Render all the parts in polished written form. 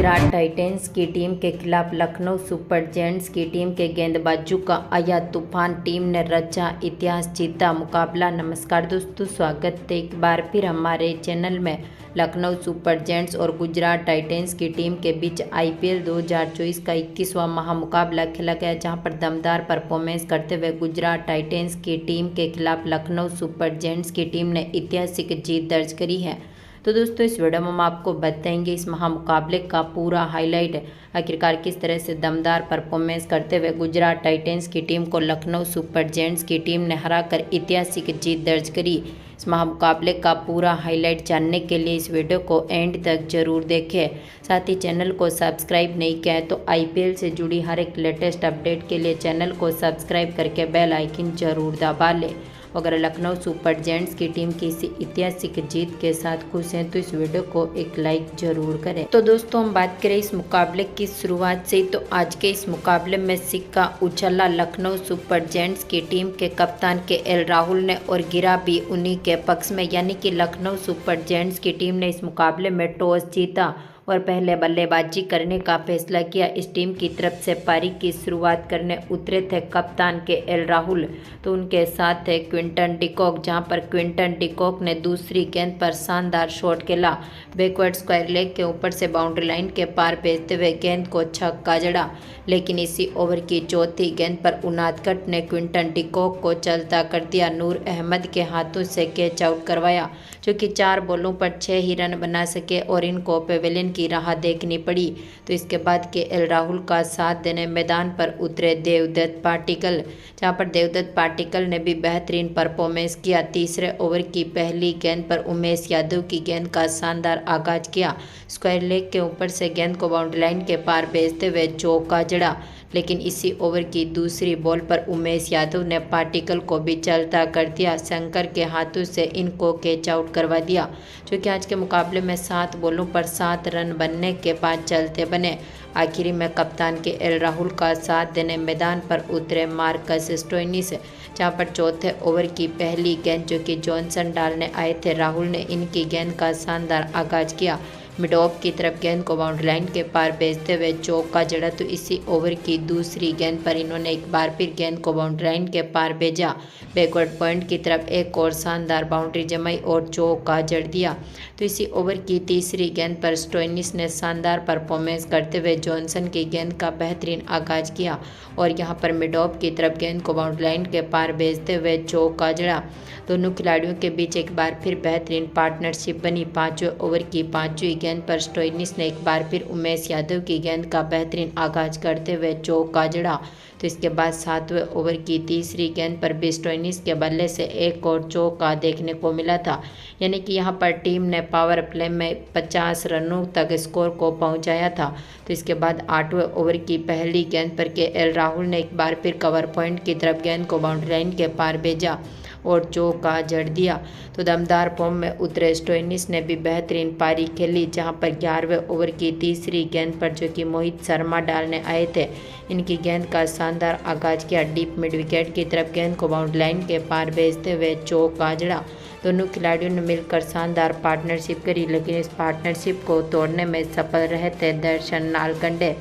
Gujarat Titans की team के खिलाफ लखनऊ सुपर जायंट्स की टीम के गेंदबाजों का आया तूफान, टीम ने रचा इतिहास, जीता मुकाबला। नमस्कार दोस्तों, स्वागत है एक बार फिर हमारे चैनल में। लखनऊ सुपर जायंट्स और गुजरात टाइटंस की टीम के बीच आईपीएल 2024 का 21वां महामुकाबला खेला गया, जहां पर दमदार परफॉर्मेंस करते हुए गुजरात टाइटंस की टीम के खिलाफ लखनऊ सुपर जायंट्स की टीम ने ऐतिहासिक जीत दर्ज करी है। तो दोस्तों, इस वीडियो में हम आपको बताएंगे इस महामुकाबले का पूरा हाईलाइट, आखिरकार किस तरह से दमदार परफॉर्मेंस करते हुए गुजरात टाइटंस की टीम को लखनऊ सुपर जायंट्स की टीम ने हराकर ऐतिहासिक जीत दर्ज करी। इस महामुकाबले का पूरा हाईलाइट जानने के लिए इस वीडियो को एंड तक जरूर देखें। साथ ही चैनल को सब्सक्राइब नहीं किया है तो आईपीएल से जुड़ी हर एक लेटेस्ट अपडेट के लिए चैनल को सब्सक्राइब करके बेल आइकन जरूर दबा लें। अगर लखनऊ सुपर जायंट्स की टीम की इसी ऐतिहासिक जीत के साथ खुश हैं तो इस वीडियो को एक लाइक जरूर करें। तो दोस्तों, हम बात करें इस मुकाबले की शुरुआत से, तो आज के इस मुकाबले में सिक्का उछला लखनऊ सुपर जायंट्स की टीम के कप्तान केएल राहुल ने और गिरा भी उन्हीं के पक्ष में, यानी कि लखनऊ सुपर जायंट्स की टीम ने इस मुकाबले में टॉस जीता और पहले बल्लेबाजी करने का फैसला किया। इस टीम की तरफ से पारी की शुरुआत करने उतरे थे कप्तान केएल राहुल, तो उनके साथ थे क्विंटन डिकॉक, जहां पर क्विंटन डिकॉक ने दूसरी गेंद पर शानदार शॉट खेला, बैकवर्ड स्क्वायर लेग के ऊपर से बाउंड्री लाइन के पार भेजते हुए गेंद को छक्का जड़ा। लेकिन इसी ओवर की चौथी गेंद पर उनादकट ने क्विंटन डिकॉक को चलता कर दिया, नूर अहमद के हाथों से कैच आउट करवाया, जो कि 4 बॉलों पर 6 ही रन बना सके और इनको पेवेलियन की राह देखनी पड़ी। तो इसके बाद केएल राहुल का साथ देने मैदान पर उतरे देवदत्त पाटिकल, जहां पर देवदत्त पाटिकल ने भी बेहतरीन परफॉर्मेंस किया। तीसरे ओवर की पहली गेंद पर उमेश यादव की गेंद का शानदार आगाज किया, स्क्वायर लेग के ऊपर से गेंद को बाउंड्री लाइन के पार भेजते हुए चौका जड़ा। लेकिन इसी ओवर की दूसरी बॉल पर उमेश यादव ने पाटिकल को भी चलता कर दिया, शंकर के हाथों से इनको कैच आउट करवा दिया, जो कि आज के मुकाबले में 7 बॉलों पर 7 रन बनने के बाद चलते बने। आखिरी में कप्तान केएल राहुल का साथ देने मैदान पर उतरे मार्कस स्टोइनिस, जहां पर चौथे ओवर की पहली गेंद जो कि जॉनसन डालने आए थे, राहुल ने इनकी गेंद का शानदार आगाज किया, मिड ऑफ की तरफ गेंद को बाउंड्री लाइन के पार भेजते हुए चौका जड़ा। तो इसी ओवर की दूसरी गेंद पर इन्होंने एक बार फिर गेंद को बाउंड्री लाइन के पार भेजा, बैकवर्ड पॉइंट की तरफ एक और शानदार बाउंड्री जमाई और चौका जड़ दिया। तो इसी ओवर की तीसरी गेंद पर स्टोइनिस ने शानदार परफॉर्मेंस करते हुए जॉनसन की गेंद का बेहतरीन आगाज किया और यहां पर मिड ऑफ की तरफ गेंद को बाउंड्री लाइन के पार भेजते हुए चौका जड़ा। दोनों खिलाड़ियों के बीच एक बार फिर बेहतरीन पार्टनरशिप बनी। 5वें ओवर की 5वीं गेंद पर स्टोइनिस ने एक बार फिर उमेश यादव की गेंद का बेहतरीन आगाज करते हुए चौका जड़ा। तो इसके बाद 7वें ओवर की तीसरी गेंद पर भी स्टोइनिस के बल्ले से एक और चौका देखने को मिला था, यानी कि यहां पर टीम ने पावर प्ले में 50 रनों तक स्कोर को पहुंचाया था। तो इसके बाद 8वें ओवर की पहली गेंद पर केएल राहुल ने एक बार फिर कवर पॉइंट की तरफ गेंद को बाउंड्री लाइन के पार भेजा और चौका जड़ दिया। तो दमदार फॉर्म में उतरे स्टोइनिस ने भी बेहतरीन पारी खेली, जहां पर 11वें ओवर की तीसरी गेंद पर जो कि मोहित शर्मा डालने आए थे, इनकी गेंद का शानदार आगाज किया, डीप मिड विकेट की तरफ गेंद को बाउंड्री लाइन के पार भेजते हुए चौका जड़ा। दोनों खिलाड़ियों ने मिलकर शानदार पार्टनरशिप करी, लेकिन इस पार्टनरशिप को तोड़ने में सफल रहे थे दर्शन नालकंडे,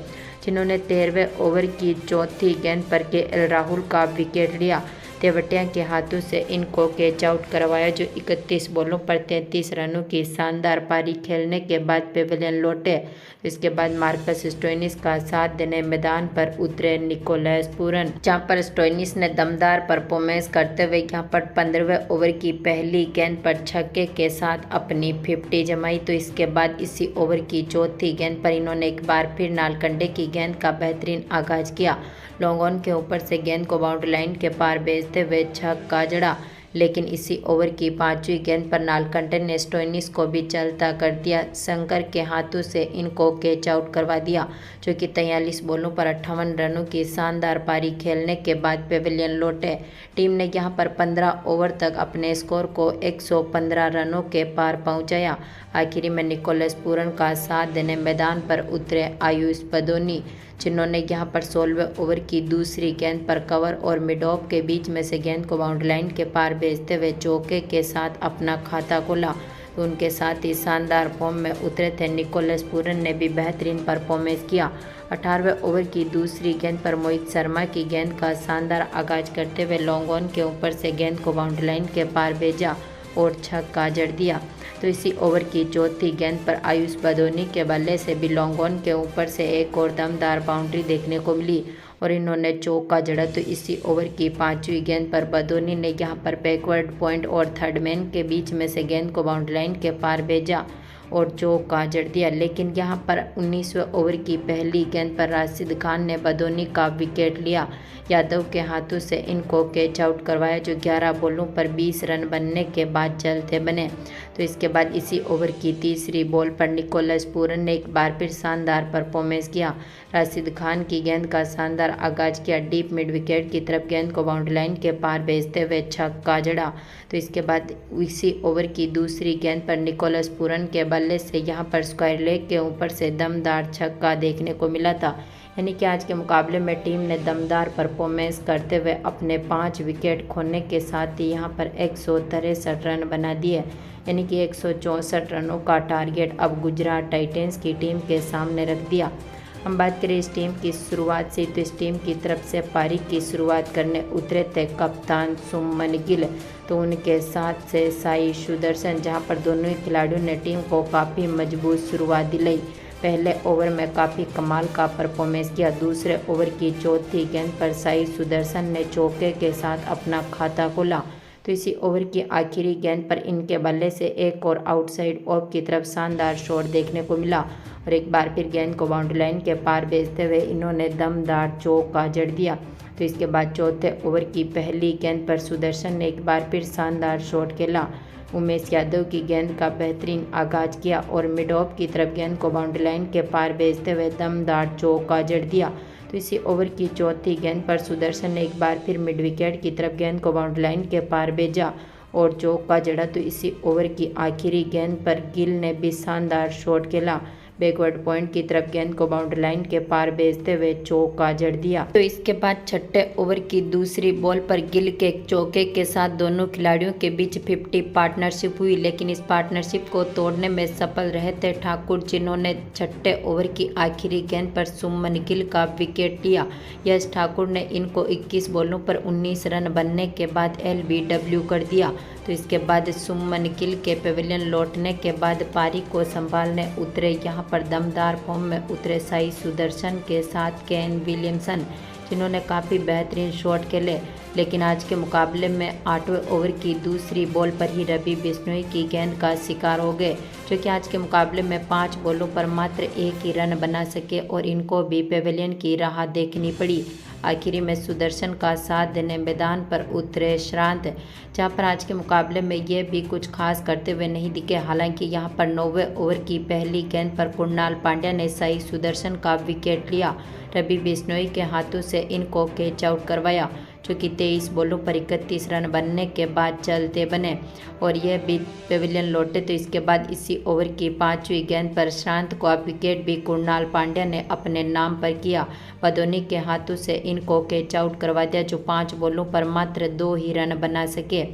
जिन्होंने 13वें ओवर की चौथी गेंद पर केएल राहुल का विकेट लिया। तेवटिया के हाथों से इनको कैच आउट करवाया, जो 31 बॉलों पर 33 रनों की शानदार पारी खेलने के बाद पेवेलियन लौटे। इसके बाद मार्कस स्टोइनिस का साथ देने मैदान पर उतरे निकोलस पूरन, जहां पर स्टोइनिस ने दमदार परफॉर्मेंस करते हुए यहां पर 15वें ओवर की पहली गेंद पर छक्के के साथ अपनी 50 जमाई। तो इसके बाद इसी ओवर की चौथी गेंद पर इन्होंने एक बार फिर नालकंडे की गेंद का बेहतरीन आगाज किया, लॉन्ग ऑन के ऊपर से गेंद को बाउंड्री लाइन के पार भेजते हुए छक्का जड़ा। लेकिन इसी ओवर की 5वीं गेंद पर नालकंडे ने स्टोइनिस को भी चलता कर दिया, शंकर के हाथों से इनको कैच आउट करवा दिया, जो कि 43 बॉलों पर 58 रनों की शानदार पारी खेलने के बाद पेवेलियन लौटे। टीम ने यहां पर 15 ओवर तक अपने स्कोर को 115 रनों के पार पहुंचाया। आखिरी में निकोलस पूरन का साथ देने मैदान पर उतरे आयुष पदोनी, जिन्होंने यहां पर 16वें ओवर की दूसरी गेंद पर कवर और मिड ऑफ के बीच में से गेंद को बाउंड्री लाइन के पार भेजते हुए चौके के साथ अपना खाता खोला। तो उनके साथ ही शानदार फॉर्म में उतरे थे निकोलस पूरन ने भी बेहतरीन परफॉर्मेंस किया। 18वें ओवर की दूसरी गेंद पर मोहित शर्मा की गेंद का शानदार आगाज करते हुए लॉन्ग ऑन के ऊपर से गेंद को बाउंड्री लाइन के पार भेजा और छक्का जड़ दिया। तो इसी ओवर की चौथी गेंद पर आयुष बदोनी के बल्ले से भी लॉन्ग ऑन के ऊपर से एक और दमदार बाउंड्री देखने को मिली और इन्होंने चौका जड़ा। तो इसी ओवर की पांचवी गेंद पर बदोनी ने यहां पर बैकवर्ड पॉइंट और थर्ड मैन के बीच में से गेंद को बाउंड्री लाइन के पार भेजा और चौका जड़ दिया। लेकिन यहां पर 19वें ओवर की पहली गेंद पर राशिद खान ने बदोनी का विकेट लिया। यादव के हाथों से इनको कैच आउट करवाया जो 11 बॉलों पर 20 रन बनने के बाद चलते बने। तो इसके बाद इसी ओवर की तीसरी बॉल पर निकोलस पूरन ने एक बार फिर शानदार परफॉर्मेंस किया। राशिद खान की गेंद का शानदार आगाज किया, डीप मिड विकेट की तरफ गेंद को बाउंड्री लाइन के पार भेजते हुए छक्का जड़ा। तो इसके बाद इसी ओवर की दूसरी गेंद पर निकोलस पूरन के बल्ले से यहां पर स्क्वायर लेग के ऊपर से दमदार छक्का देखने को मिला था। यानी कि आज के मुकाबले में टीम ने दमदार परफॉर्मेंस करते हुए अपने 5 विकेट खोने के साथ ही यहां पर 163 रन बना दिए। यानी कि 164 रनों का टारगेट अब गुजरात टाइटंस की टीम के सामने रख दिया। हम बात करें इस टीम की शुरुआत से, तो इस टीम की तरफ से पारी की शुरुआत करने उतरे थे कप्तान सुमन गिल, तो उनके साथ से साई सुदर्शन, जहां पर दोनों ही खिलाड़ियों ने टीम को काफ़ी मजबूत शुरुआत दिलाई। पहले ओवर में काफ़ी कमाल का परफॉर्मेंस किया। दूसरे ओवर की चौथी गेंद पर साई सुदर्शन ने चौके के साथ अपना खाता खोला। तो इसी ओवर की आखिरी गेंद पर इनके बल्ले से एक और आउटसाइड ऑफ की तरफ शानदार शॉट देखने को मिला और एक बार फिर गेंद को बाउंड्री लाइन के पार भेजते हुए इन्होंने दमदार चौका जड़ दिया। तो इसके बाद चौथे ओवर की पहली गेंद पर सुदर्शन ने एक बार फिर शानदार शॉट खेला। उमेश यादव की गेंद का बेहतरीन आगाज किया और मिड ऑफ की तरफ गेंद को बाउंड्री लाइन के पार भेजते हुए दमदार चौका जड़ दिया। तो इसी ओवर की चौथी गेंद पर सुदर्शन ने एक बार फिर मिड विकेट की तरफ गेंद को बाउंड्री लाइन के पार भेजा और चौका जड़ा। तो इसी ओवर की आखिरी गेंद पर गिल ने भी शानदार शॉट खेला, बैकवर्ड पॉइंट की तरफ गेंद को बाउंड्री लाइन के पार भेजते हुए चौका जड़ दिया। तो इसके बाद छठे ओवर की दूसरी बॉल पर गिल के चौके के साथ दोनों खिलाड़ियों के बीच 50 पार्टनरशिप हुई, लेकिन इस पार्टनरशिप को तोड़ने में सफल रहे थे ठाकुर, जिन्होंने छठे ओवर की आखिरी गेंद पर सुमन गिल का विकेट लिया। यश ठाकुर ने इनको 21 बॉलों पर 19 रन बनने के बाद LBW कर दिया। तो इसके बाद सुमन गिल के पेविलियन लौटने के बाद पारी को संभालने उतरे यहाँ पर दमदार फॉर्म में उतरे साई सुदर्शन के साथ केन विलियमसन, जिन्होंने काफ़ी बेहतरीन शॉट खेले। लेकिन आज के मुकाबले में 8वें ओवर की दूसरी बॉल पर ही रवि बिश्नोई की गेंद का शिकार हो गए, जो कि आज के मुकाबले में 5 बॉलों पर मात्र 1 ही रन बना सके और इनको भी पेविलियन की राह देखनी पड़ी। आखिरी में सुदर्शन का साथ देने मैदान पर उतरे श्रांत, जहां पर आज के मुकाबले में ये भी कुछ खास करते हुए नहीं दिखे। हालांकि यहां पर 9वें ओवर की पहली गेंद पर कुणाल पांड्या ने साई सुदर्शन का विकेट लिया। रवि बिश्नोई के हाथों से इनको कैच आउट करवाया, जो कि 23 बॉलों पर 31 रन बनने के बाद चलते बने और यह भी पेविलियन लौटे। तो इसके बाद इसी ओवर की 5वीं गेंद पर श्रांत को विकेट भी कुणाल पांड्या ने अपने नाम पर किया। बदोनी के हाथों से इनको कैच आउट करवा दिया, जो 5 बॉलों पर मात्र 2 ही रन बना सके।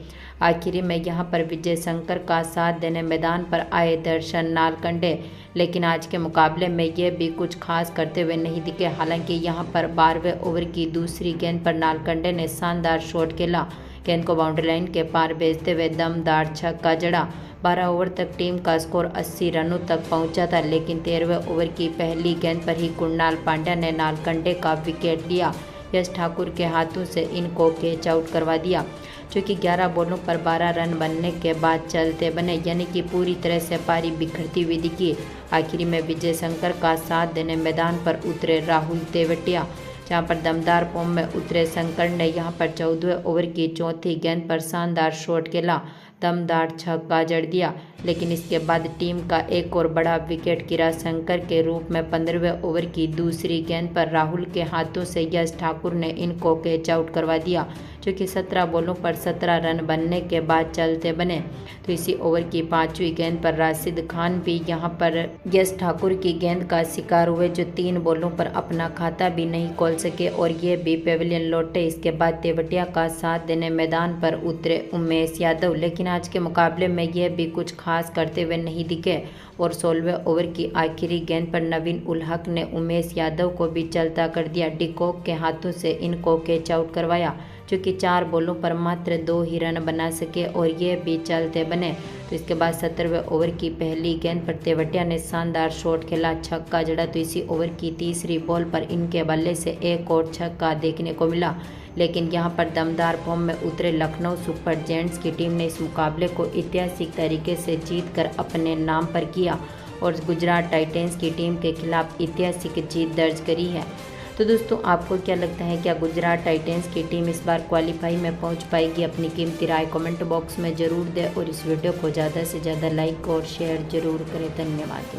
आखिरी में यहां पर विजय शंकर का साथ देने मैदान पर आए दर्शन नालकंडे, लेकिन आज के मुकाबले में ये भी कुछ खास करते हुए नहीं दिखे। हालांकि यहां पर 12वें ओवर की दूसरी गेंद पर नालकंडे ने शानदार शॉट खेला, गेंद को बाउंड्री लाइन के पार भेजते हुए दमदार छक्का जड़ा। 12 ओवर तक टीम का स्कोर 80 रनों तक पहुंचा था, लेकिन 13वें ओवर की पहली गेंद पर ही कुणाल पांड्या ने नालकंडे का विकेट लिया। यश ठाकुर के हाथों से इनको कैच आउट करवा दिया, जो कि 11 बॉलों पर 12 रन बनने के बाद चलते बने, यानी कि पूरी तरह से पारी बिखरती हुई दिखी। आखिरी में विजय शंकर का साथ देने मैदान पर उतरे राहुल तेवटिया, जहां पर दमदार फॉर्म में उतरे शंकर ने यहां पर 14वें ओवर की चौथी गेंद पर शानदार शॉट खेला, दमदार छक्का जड़ दिया। लेकिन इसके बाद टीम का एक और बड़ा विकेट गिरा शंकर के रूप में 15वें ओवर की दूसरी गेंद पर राहुल के हाथों से यश ठाकुर ने इनको कैच आउट करवा दिया, जो कि 17 बॉलों पर 17 रन बनने के बाद चलते बने। तो इसी ओवर की 5वीं गेंद पर राशिद खान भी यहां पर यश ठाकुर की गेंद का शिकार हुए, जो 3 बॉलों पर अपना खाता भी नहीं खोल सके और ये भी पेविलियन लौटे। इसके बाद तेवतिया का साथ देने मैदान पर उतरे उमेश यादव, लेकिन आज के मुकाबले में ये भी कुछ खास करते हुए नहीं दिखे और 16वें ओवर की आखिरी गेंद पर नवीन उल हक ने उमेश यादव को भी चलता कर दिया। डिकॉक के हाथों से इनको कैच आउट करवाया, जो कि 4 बॉलों पर मात्र 2 ही रन बना सके और ये भी चलते बने। तो इसके बाद 17वें ओवर की पहली गेंद पर तेवतिया ने शानदार शॉट खेला, छक्का जड़ा। तो इसी ओवर की तीसरी बॉल पर इनके बल्ले से एक और छक्का देखने को मिला, लेकिन यहां पर दमदार फॉर्म में उतरे लखनऊ सुपर जायंट्स की टीम ने इस मुकाबले को ऐतिहासिक तरीके से जीतकर अपने नाम पर किया और गुजरात टाइटंस की टीम के खिलाफ ऐतिहासिक जीत दर्ज करी है। तो दोस्तों, आपको क्या लगता है, क्या गुजरात टाइटंस की टीम इस बार क्वालिफाई में पहुंच पाएगी? अपनी कीमती राय कमेंट बॉक्स में ज़रूर दें और इस वीडियो को ज़्यादा से ज़्यादा लाइक और शेयर ज़रूर करें। धन्यवाद।